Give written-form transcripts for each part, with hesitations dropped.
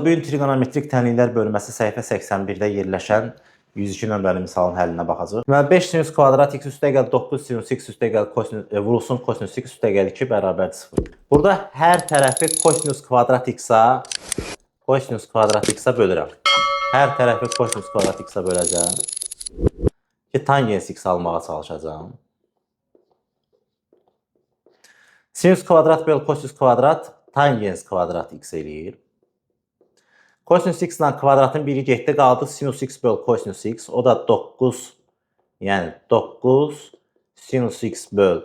Bugün trigonometrik tənliklər bölməsi səhifə 81-də yerləşən 102 nömrəli misalın həllinə baxacağıq. Deməli 5 sinus kvadrat x üstə gəl 9 sinus x üstə gəl vurulsun kosinus x üstə gəl 2 bərabər 0. Burada hər tərəfi kosinus kvadrat x-a bölürəm. Hər tərəfi kosinus kvadrat x-a böləcəm. Ki tangens x almağa çalışacağım. Sinus kvadrat böl kosinus kvadrat tangens kvadrat x eləyir. Kosinus x ilə kvadratın biri getdi, qaldı sinus x böl kosinus x. O da 9, yəni 9 sinus x böl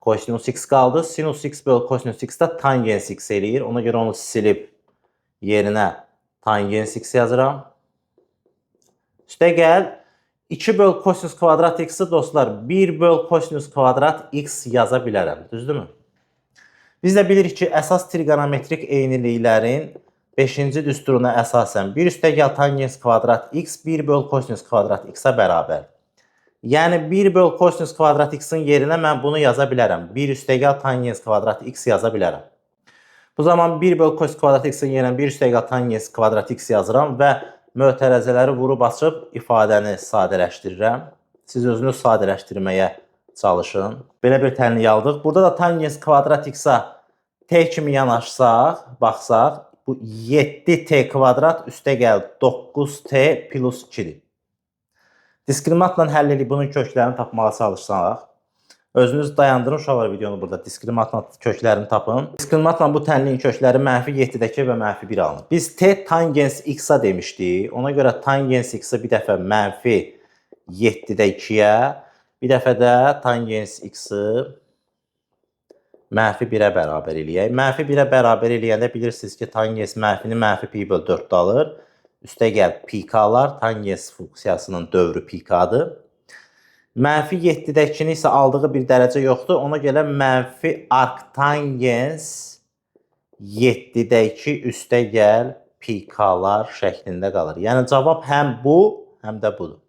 kosinus x qaldı. Sinus x böl kosinus x da tangens x eləyir. Ona görə onu silib yerinə tangens x yazıram. Üstə gəl 2 böl kosinus kvadrat x-i dostlar 1 böl kosinus kvadrat x yaza bilərəm. Düzdürmü? Biz də bilirik ki, əsas trigonometrik eyniliklərin 5-ci düsturuna əsasən 1 üstə gəl tangens kvadrat x 1 böl kosinus kvadrat x-a bərabər. Yəni 1 böl kosinus kvadrat x-in yerinə mən bunu yaza bilərəm. 1 üstə gəl tangens kvadrat x yaza bilərəm. Bu zaman 1 böl kosinus kvadrat x-in yerinə 1 üstə gəl tangens kvadrat x yazıram və mötərəzələri vurub açıb ifadəni sadələşdirirəm. Siz özünüz sadələşdirməyə çalışın. Belə bir tənlik aldıq. Burada da tangens kvadrat x-a t kimi yanaşsaq, baxsaq, bu 7t kvadrat üstə gəl 9t plus 2-dir. Diskriminantla həll edib bunun köklərini tapmağa çalışsaq, özünüz dayandırın uşaqlar videonu burada. Diskriminantla köklərini tapın. Diskriminantla bu tənliyin kökləri mənfi 7-dəki və mənfi 1 alınır. Biz t tangens x-a demişdik. Ona görə tangens x-i bir dəfə mənfi 7-də 2-yə, bir dəfə də tangens x-i mənfi 1-ə bərabər eləyək. Mənfi 1-ə bərabər eləyəndə bilirsiniz ki, tangens mənfini mənfi pi böl 4 alır. Üstə gəl pikalar, tangens funksiyasının dövrü pikadır. Mənfi 7-dəkini isə aldığı bir dərəcə yoxdur. Ona görə mənfi arctangens 7-də 2 üstə gəl pikalar şəklində qalır. Yəni cavab həm bu, həm də budur.